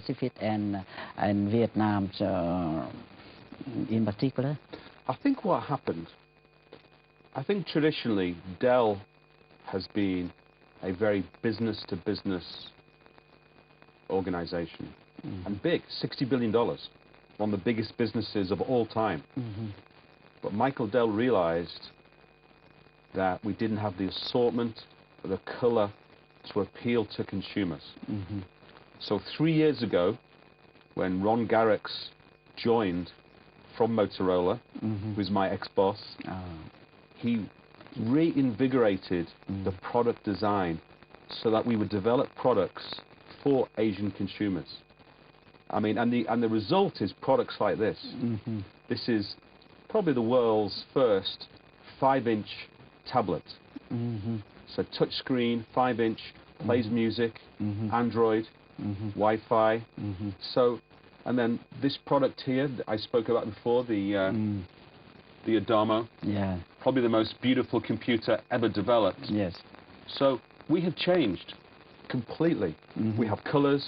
Pacific and Vietnam in particular? I think what happened, I think traditionally Dell has been a very business-to-business organization, and big, $60 billion, one of the biggest businesses of all time. But Michael Dell realized that we didn't have the assortment, the color to appeal to consumers. So 3 years ago, when Ron Garrix joined from Motorola, who was my ex-boss, he reinvigorated the product design so that we would develop products for Asian consumers. I mean, and the result is products like this. This is probably the world's first 5-inch tablet. So touchscreen, 5-inch, plays music, Android, Wi-Fi. So, and then this product here that I spoke about before, the Adamo. Yeah. Probably the most beautiful computer ever developed. Yes. So we have changed completely. We have colors,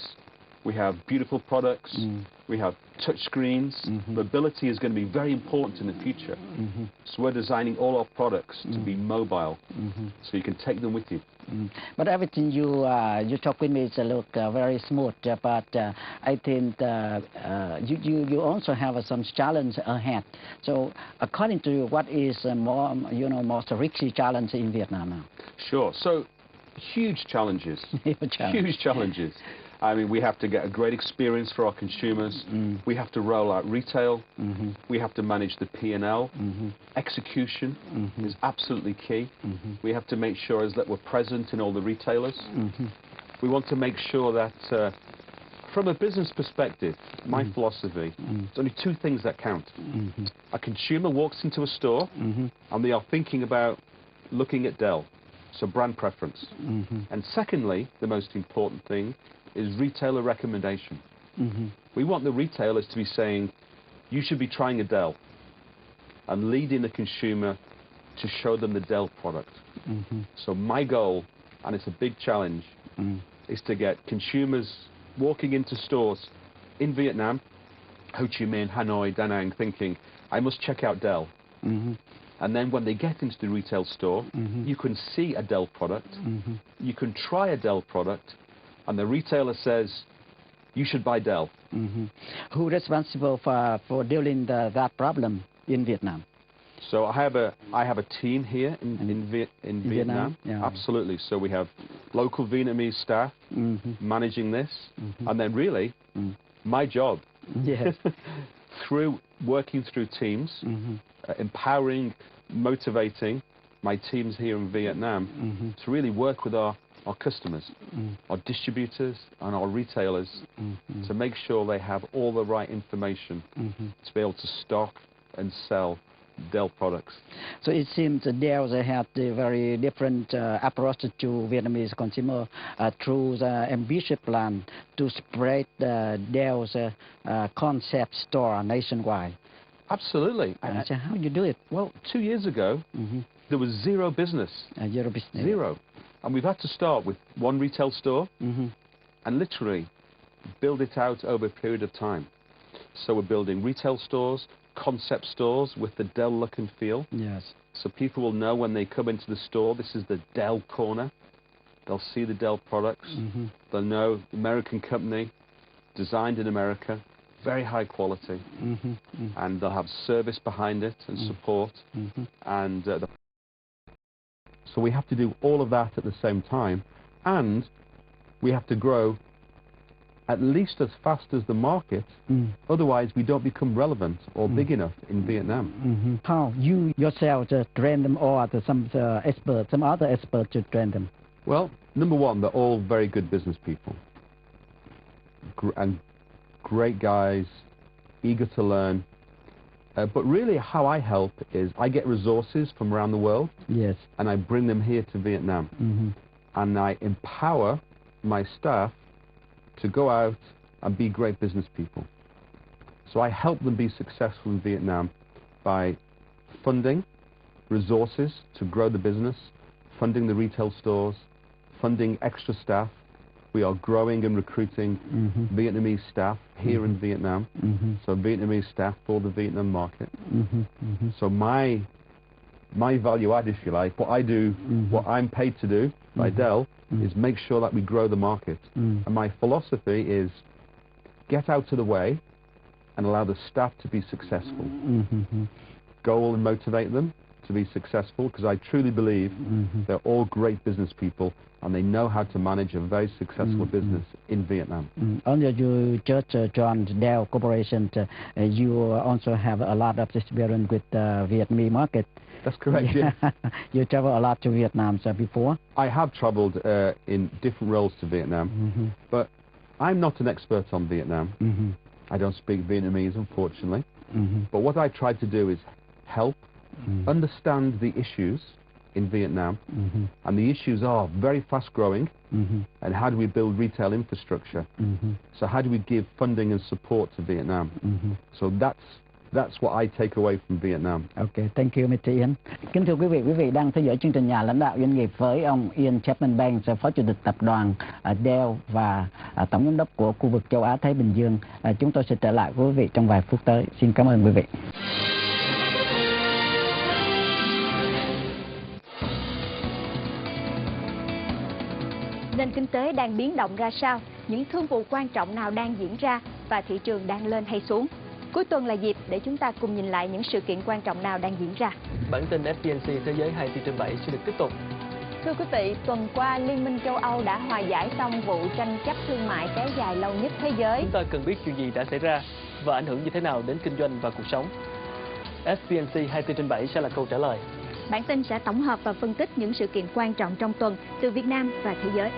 we have beautiful products, we have touch screens. Mobility is going to be very important in the future. So we're designing all our products to be mobile, so you can take them with you. But everything you talk with me is look very smooth. But I think you also have some challenge ahead. So according to you, what is most risky challenge in Vietnam now? Sure. So huge challenges. Huge challenges. I mean, we have to get a great experience for our consumers. We have to roll out retail. We have to manage the P&L. Execution is absolutely key. We have to make sure that we're present in all the retailers. We want to make sure that, from a business perspective, my philosophy, there's only 2 things that count. A consumer walks into a store and they are thinking about looking at Dell, so brand preference. And secondly, the most important thing is retailer recommendation. We want the retailers to be saying, you should be trying a Dell, and leading the consumer to show them the Dell product. So my goal, and it's a big challenge, is to get consumers walking into stores in Vietnam, Ho Chi Minh, Hanoi, Da Nang, thinking, I must check out Dell. And then when they get into the retail store, you can see a Dell product, you can try a Dell product, and the retailer says, you should buy Dell. Who is responsible for dealing that problem in Vietnam? So I have a team here in Vietnam. Yeah. Absolutely. So we have local Vietnamese staff managing this, and then really my job, through working through teams, empowering, motivating my teams here in Vietnam to really work with our customers, our distributors and our retailers to make sure they have all the right information to be able to stock and sell Dell products. So it seems that Dell had a very different approach to Vietnamese consumer through the ambitious plan to spread Dell's concept store nationwide. Absolutely. So how do you do it? Well, 2 years ago, there was zero business. Zero. And we've had to start with 1 retail store and literally build it out over a period of time. So we're building retail stores, concept stores with the Dell look and feel. Yes. So people will know when they come into the store, this is the Dell corner. They'll see the Dell products. They'll know American company, designed in America, very high quality. And they'll have service behind it and support. And so we have to do all of that at the same time, and we have to grow at least as fast as the market, otherwise we don't become relevant or big enough in Vietnam. How you yourself train them, or some experts, some other experts to train them? Well, number one, they're all very good business people, and great guys, eager to learn. But really how I help is I get resources from around the world, and I bring them here to Vietnam. And I empower my staff to go out and be great business people. So I help them be successful in Vietnam by funding, resources to grow the business, funding the retail stores, funding extra staff. we are growing and recruiting Vietnamese staff here in Vietnam, so Vietnamese staff for the Vietnam market. So my value add, if you like, what I do, what I'm paid to do by Dell, is make sure that we grow the market. And my philosophy is get out of the way and allow the staff to be successful. Goal and motivate them to be successful, because I truly believe they're all great business people and they know how to manage a very successful business in Vietnam. Under your just joined Dell Corporation, you also have a lot of experience with the Vietnamese market. That's correct, yeah. You travel a lot to Vietnam before? I have traveled in different roles to Vietnam, but I'm not an expert on Vietnam. I don't speak Vietnamese, unfortunately. But what I try to do is help understand the issues in Vietnam, and the issues are very fast growing, and how do we build retail infrastructure? So how do we give funding and support to Vietnam? So that's what I take away from Vietnam. Okay, thank you, Mr. Ian. Kính thưa quý vị đang theo dõi chương trình Nhà lãnh đạo doanh nghiệp với ông Ian Chapman Banks, Phó Chủ tịch Tập đoàn Dell và Tổng giám đốc của khu vực châu Á Thái Bình Dương. Chúng tôi sẽ trở lại với quý vị trong vài phút tới. Xin cảm ơn quý vị. Nền kinh tế đang biến động ra sao? Những thương vụ quan trọng nào đang diễn ra và thị trường đang lên hay xuống? Cuối tuần là dịp để chúng ta cùng nhìn lại những sự kiện quan trọng nào đang diễn ra. Bản tin FBNC Thế giới 24/7 sẽ được tiếp tục. Thưa quý vị, tuần qua Liên minh châu Âu đã hòa giải xong vụ tranh chấp thương mại kéo dài lâu nhất thế giới. Chúng ta cần biết chuyện gì đã xảy ra và ảnh hưởng như thế nào đến kinh doanh và cuộc sống. FBNC 24/7 sẽ là câu trả lời. Bản tin sẽ tổng hợp và phân tích những sự kiện quan trọng trong tuần từ Việt Nam và thế giới.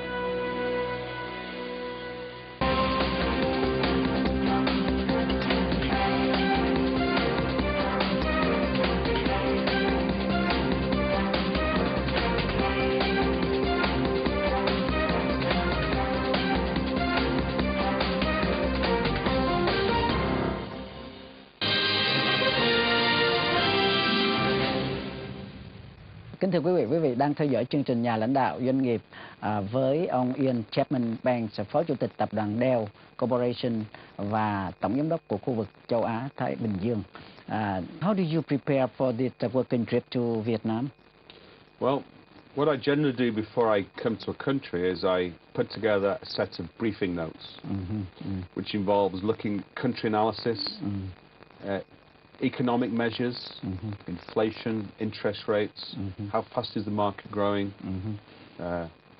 Kính thưa quý vị đang theo dõi chương trình Nhà lãnh đạo doanh nghiệp với ông Ian Chapman Banks, Phó Chủ tịch Tập đoàn Dell Corporation và Tổng giám đốc của khu vực châu Á Thái Bình Dương. How do you prepare for this working trip to Vietnam? Well, what I generally do before I come to a country is I put together a set of briefing notes, which involves looking country analysis, economic measures, inflation, interest rates, how fast is the market growing,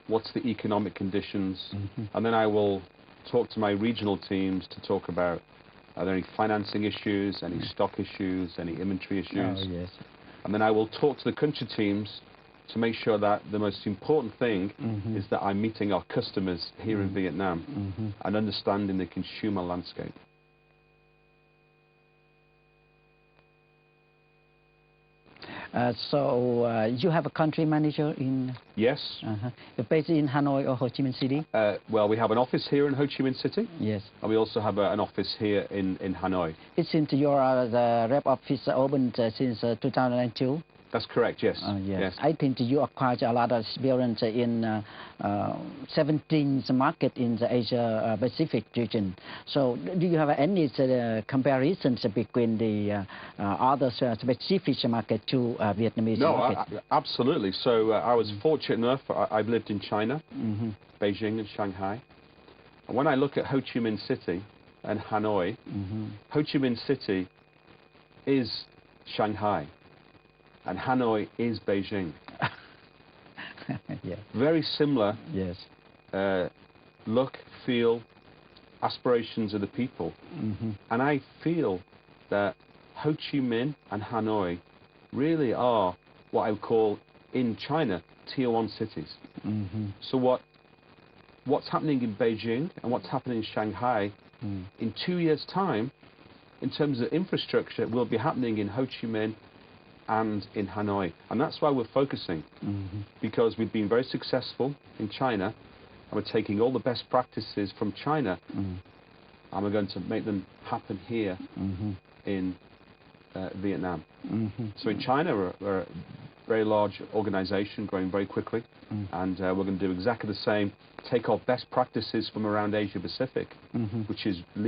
what's the economic conditions, and then I will talk to my regional teams to talk about are there any financing issues, any stock issues, any inventory issues. Oh, yes. And then I will talk to the country teams to make sure that the most important thing is that I'm meeting our customers here in Vietnam and understanding the consumer landscape. You have a country manager in? Yes. You're based in Hanoi or Ho Chi Minh City? Well, we have an office here in Ho Chi Minh City. Yes. And we also have an office here in Hanoi. It seems the rep office opened since 2002. That's correct, yes. Yes. I think you acquired a lot of experience in 17 market in the Asia Pacific region. So do you have any comparisons between the other specific market to Vietnamese market? No, absolutely. So I was fortunate enough, I've lived in China, Beijing and Shanghai. And when I look at Ho Chi Minh City and Hanoi, Ho Chi Minh City is Shanghai. And Hanoi is Beijing. Yes. Very similar. Yes. Look, feel, aspirations of the people. And I feel that Ho Chi Minh and Hanoi really are what I would call in China tier 1 cities. So what's happening in Beijing and what's happening in Shanghai in 2 years' time, in terms of infrastructure, will be happening in Ho Chi Minh and in Hanoi. And that's why we're focusing, because we've been very successful in China, and we're taking all the best practices from China, and we're going to make them happen here in Vietnam. So in China, we're a very large organization, growing very quickly. And we're going to do exactly the same, take our best practices from around Asia Pacific, which is